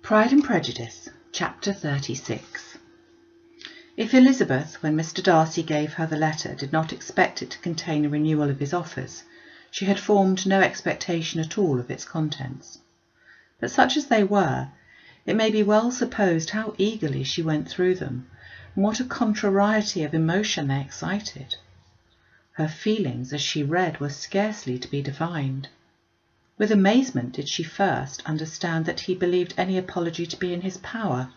Pride and Prejudice, Chapter 36. If Elizabeth, when Mr. Darcy gave her the letter, did not expect it to contain a renewal of his offers, she had formed no expectation at all of its contents. But such as they were, it may be well supposed how eagerly she went through them, and what a contrariety of emotion they excited. Her feelings as she read were scarcely to be defined. With amazement did she first understand that he believed any apology to be in his power,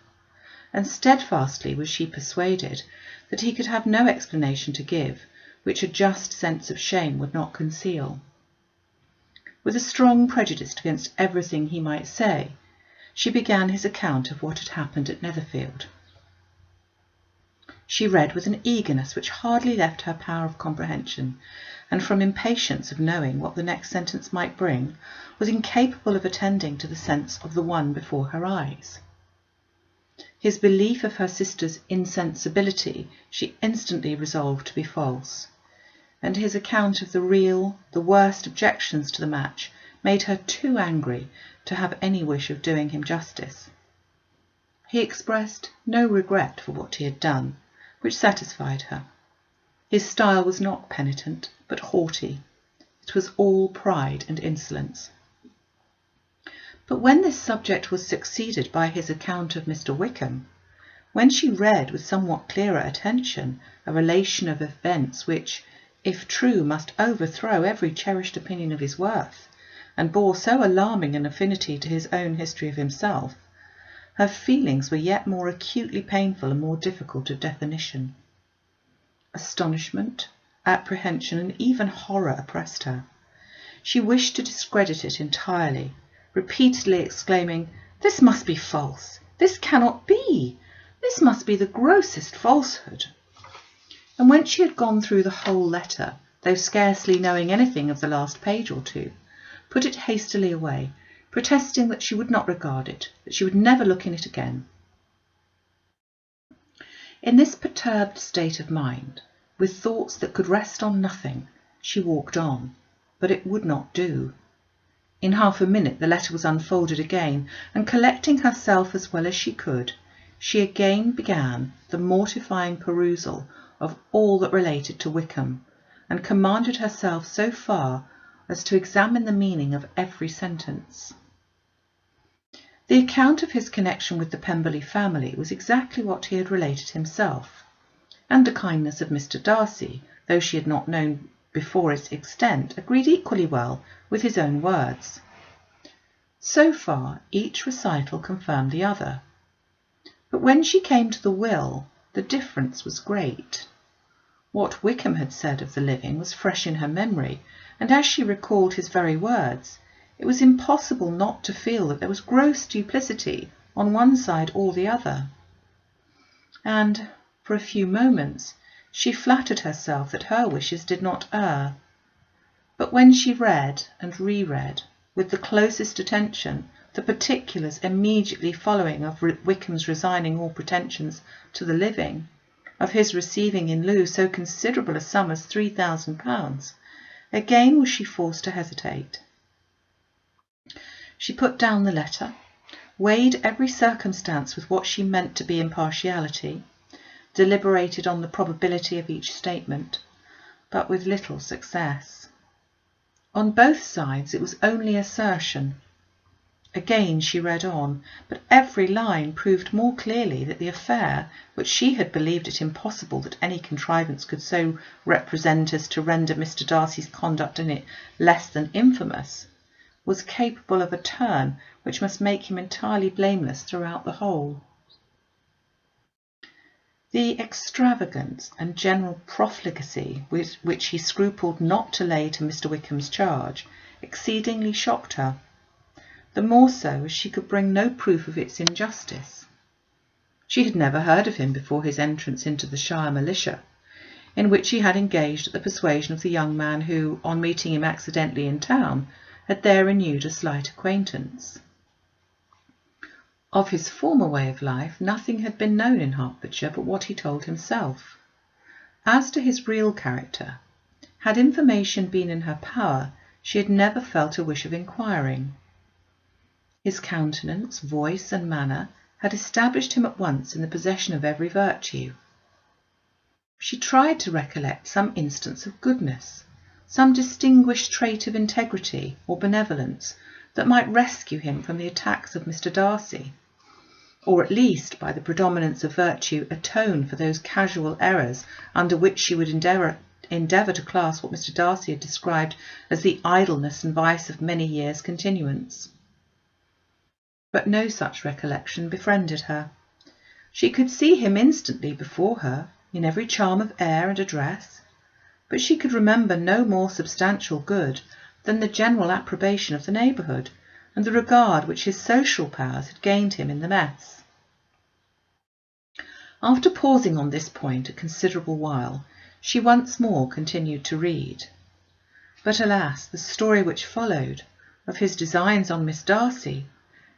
and steadfastly was she persuaded that he could have no explanation to give which a just sense of shame would not conceal. With a strong prejudice against everything he might say, she began his account of what had happened at Netherfield. She read with an eagerness which hardly left her power of comprehension, and from impatience of knowing what the next sentence might bring, was incapable of attending to the sense of the one before her eyes. His belief of her sister's insensibility she instantly resolved to be false, and his account of the worst objections to the match made her too angry to have any wish of doing him justice. He expressed no regret for what he had done, which satisfied her. His style was not penitent, but haughty. It was all pride and insolence. But when this subject was succeeded by his account of Mr. Wickham, when she read with somewhat clearer attention a relation of events which, if true, must overthrow every cherished opinion of his worth, and bore so alarming an affinity to his own history of himself, her feelings were yet more acutely painful and more difficult of definition. Astonishment, apprehension, and even horror oppressed her. She wished to discredit it entirely, repeatedly exclaiming, "This must be false! This cannot be! This must be the grossest falsehood!" And when she had gone through the whole letter, though scarcely knowing anything of the last page or two, put it hastily away, protesting that she would not regard it, that she would never look in it again. In this perturbed state of mind, with thoughts that could rest on nothing, she walked on, but it would not do. In half a minute the letter was unfolded again, and collecting herself as well as she could, she again began the mortifying perusal of all that related to Wickham, and commanded herself so far as to examine the meaning of every sentence. The account of his connection with the Pemberley family was exactly what he had related himself, and the kindness of Mr. Darcy, though she had not known before its extent, agreed equally well with his own words. So far each recital confirmed the other, but when she came to the will, the difference was great. What Wickham had said of the living was fresh in her memory, and as she recalled his very words, it was impossible not to feel that there was gross duplicity on one side or the other. And, for a few moments, she flattered herself that her wishes did not err. But when she read and reread, with the closest attention, the particulars immediately following of Wickham's resigning all pretensions to the living, of his receiving in lieu so considerable a sum as £3,000, again was she forced to hesitate. She put down the letter, weighed every circumstance with what she meant to be impartiality, deliberated on the probability of each statement, but with little success. On both sides it was only assertion. Again she read on, but every line proved more clearly that the affair, which she had believed it impossible that any contrivance could so represent as to render Mr. Darcy's conduct in it less than infamous, was capable of a turn which must make him entirely blameless throughout the whole. The extravagance and general profligacy which he scrupled not to lay to Mr. Wickham's charge exceedingly shocked her, the more so as she could bring no proof of its injustice. She had never heard of him before his entrance into the Shire militia, in which he had engaged at the persuasion of the young man who, on meeting him accidentally in town, had there renewed a slight acquaintance. Of his former way of life nothing had been known in Hertfordshire but what he told himself. As to his real character, had information been in her power, she had never felt a wish of inquiring. His countenance, voice, and manner had established him at once in the possession of every virtue. She tried to recollect some instance of goodness, some distinguished trait of integrity or benevolence that might rescue him from the attacks of Mr. Darcy, or at least, by the predominance of virtue, atone for those casual errors under which she would endeavour to class what Mr. Darcy had described as the idleness and vice of many years' continuance. But no such recollection befriended her. She could see him instantly before her, in every charm of air and address, but she could remember no more substantial good than the general approbation of the neighbourhood, and the regard which his social powers had gained him in the mess. After pausing on this point a considerable while, she once more continued to read. But alas, the story which followed, of his designs on Miss Darcy,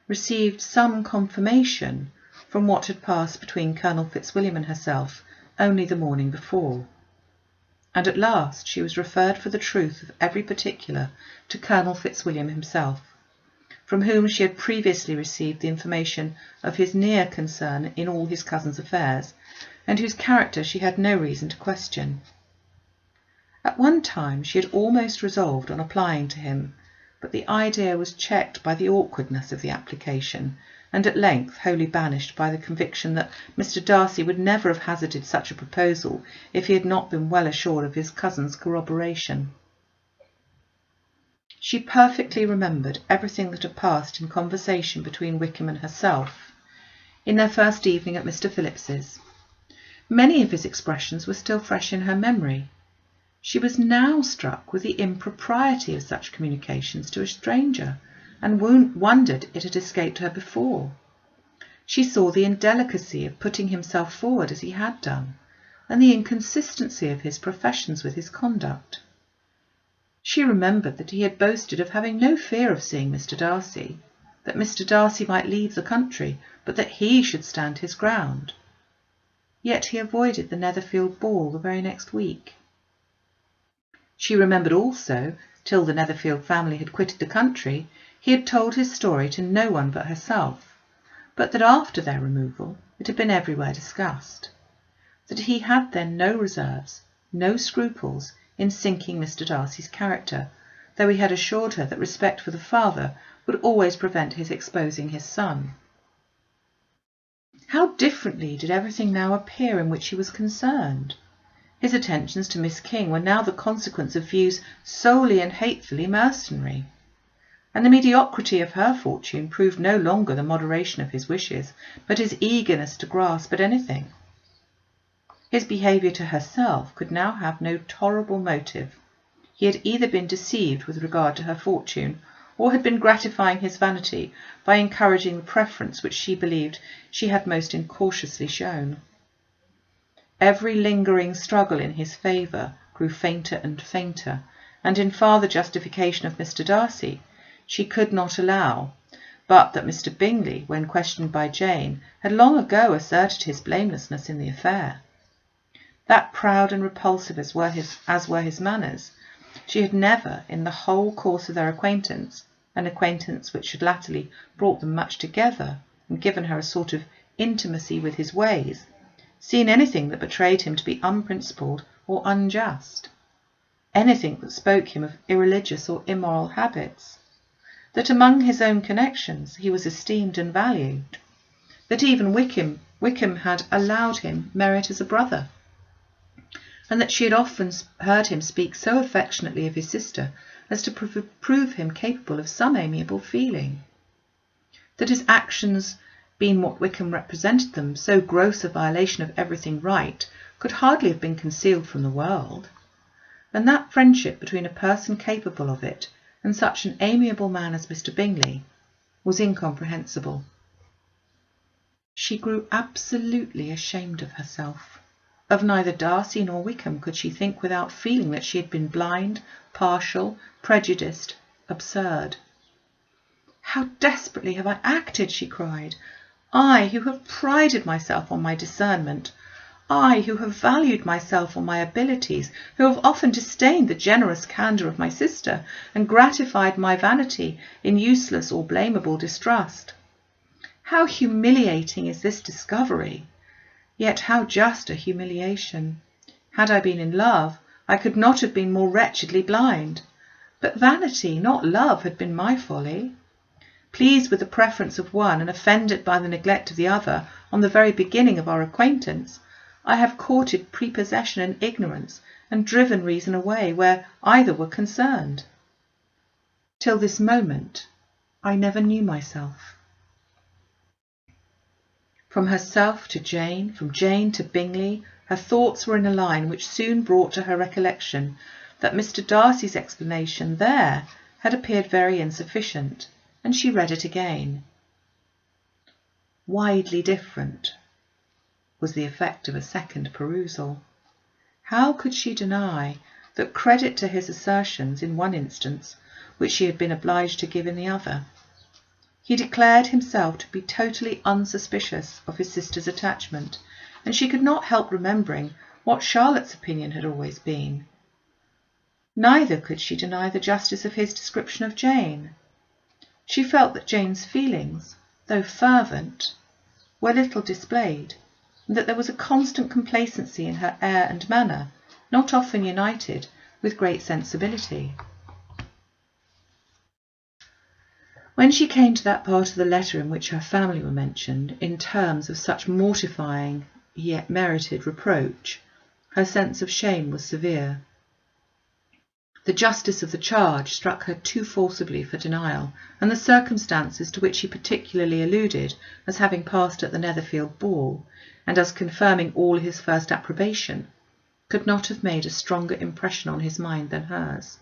received some confirmation from what had passed between Colonel Fitzwilliam and herself only the morning before, and at last she was referred for the truth of every particular to Colonel Fitzwilliam himself, from whom she had previously received the information of his near concern in all his cousin's affairs, and whose character she had no reason to question. At one time she had almost resolved on applying to him, but the idea was checked by the awkwardness of the application, and at length wholly banished by the conviction that Mr. Darcy would never have hazarded such a proposal if he had not been well assured of his cousin's corroboration. She perfectly remembered everything that had passed in conversation between Wickham and herself in their first evening at Mr. Phillips's. Many of his expressions were still fresh in her memory. She was now struck with the impropriety of such communications to a stranger, and wondered it had escaped her before. She saw the indelicacy of putting himself forward as he had done, and the inconsistency of his professions with his conduct. She remembered that he had boasted of having no fear of seeing Mr. Darcy, that Mr. Darcy might leave the country, but that he should stand his ground. Yet he avoided the Netherfield ball the very next week. She remembered also, till the Netherfield family had quitted the country, he had told his story to no one but herself, but that after their removal it had been everywhere discussed, that he had then no reserves, no scruples in sinking Mr. Darcy's character, though he had assured her that respect for the father would always prevent his exposing his son. How differently did everything now appear in which he was concerned! His attentions to Miss King were now the consequence of views solely and hatefully mercenary, and the mediocrity of her fortune proved no longer the moderation of his wishes, but his eagerness to grasp at anything. His behaviour to herself could now have no tolerable motive. He had either been deceived with regard to her fortune, or had been gratifying his vanity by encouraging the preference which she believed she had most incautiously shown. Every lingering struggle in his favour grew fainter and fainter, and in farther justification of Mr. Darcy she could not allow, but that Mr. Bingley, when questioned by Jane, had long ago asserted his blamelessness in the affair. That proud and repulsive as were his manners, she had never, in the whole course of their acquaintance, an acquaintance which had latterly brought them much together and given her a sort of intimacy with his ways, seen anything that betrayed him to be unprincipled or unjust, anything that spoke him of irreligious or immoral habits, that among his own connections he was esteemed and valued, that even Wickham had allowed him merit as a brother, and that she had often heard him speak so affectionately of his sister as to prove him capable of some amiable feeling, that his actions, being what Wickham represented them, so gross a violation of everything right, could hardly have been concealed from the world, and that friendship between a person capable of it and such an amiable man as Mr. Bingley was incomprehensible. She grew absolutely ashamed of herself. Of neither Darcy nor Wickham could she think without feeling that she had been blind, partial, prejudiced, absurd. "How desperately have I acted!" she cried. "I, who have prided myself on my discernment, I, who have valued myself on my abilities, who have often disdained the generous candour of my sister, and gratified my vanity in useless or blamable distrust. How humiliating is this discovery! Yet how just a humiliation! Had I been in love, I could not have been more wretchedly blind. But vanity, not love, had been my folly. Pleased with the preference of one and offended by the neglect of the other on the very beginning of our acquaintance, I have courted prepossession and ignorance and driven reason away where either were concerned. Till this moment, I never knew myself. From herself to Jane, from Jane to Bingley, her thoughts were in a line which soon brought to her recollection that Mr. Darcy's explanation there had appeared very insufficient, and she read it again. Widely different was the effect of a second perusal. How could she deny that credit to his assertions in one instance, which she had been obliged to give in the other? He declared himself to be totally unsuspicious of his sister's attachment, and she could not help remembering what Charlotte's opinion had always been. Neither could she deny the justice of his description of Jane. She felt that Jane's feelings, though fervent, were little displayed, and that there was a constant complacency in her air and manner, not often united with great sensibility. When she came to that part of the letter in which her family were mentioned in terms of such mortifying yet merited reproach, her sense of shame was severe. The justice of the charge struck her too forcibly for denial, and the circumstances to which he particularly alluded as having passed at the Netherfield ball, and as confirming all his first approbation, could not have made a stronger impression on his mind than hers.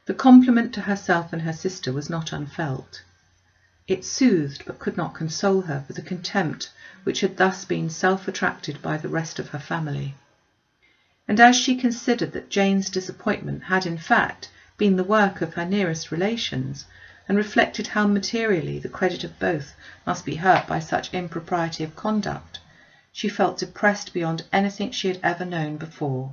The compliment to herself and her sister was not unfelt. It soothed but could not console her for the contempt which had thus been self-attracted by the rest of her family. And as she considered that Jane's disappointment had in fact been the work of her nearest relations, and reflected how materially the credit of both must be hurt by such impropriety of conduct, she felt depressed beyond anything she had ever known before.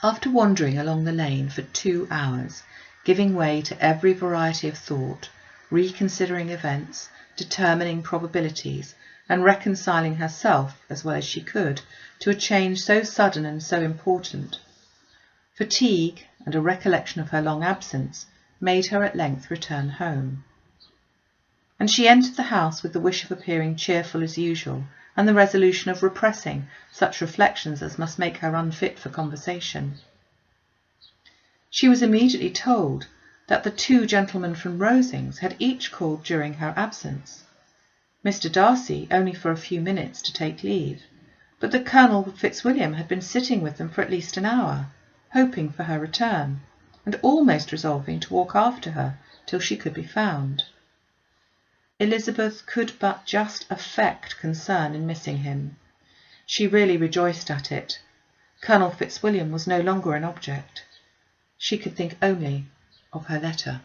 After wandering along the lane for 2 hours, giving way to every variety of thought, reconsidering events, determining probabilities, and reconciling herself, as well as she could, to a change so sudden and so important, fatigue and a recollection of her long absence made her at length return home. And she entered the house with the wish of appearing cheerful as usual, and the resolution of repressing such reflections as must make her unfit for conversation. She was immediately told that the 2 gentlemen from Rosings had each called during her absence. Mr. Darcy only for a few minutes to take leave, but that Colonel Fitzwilliam had been sitting with them for at least an hour, hoping for her return, and almost resolving to walk after her till she could be found. Elizabeth could but just affect concern in missing him. She really rejoiced at it. Colonel Fitzwilliam was no longer an object. She could think only of her letter.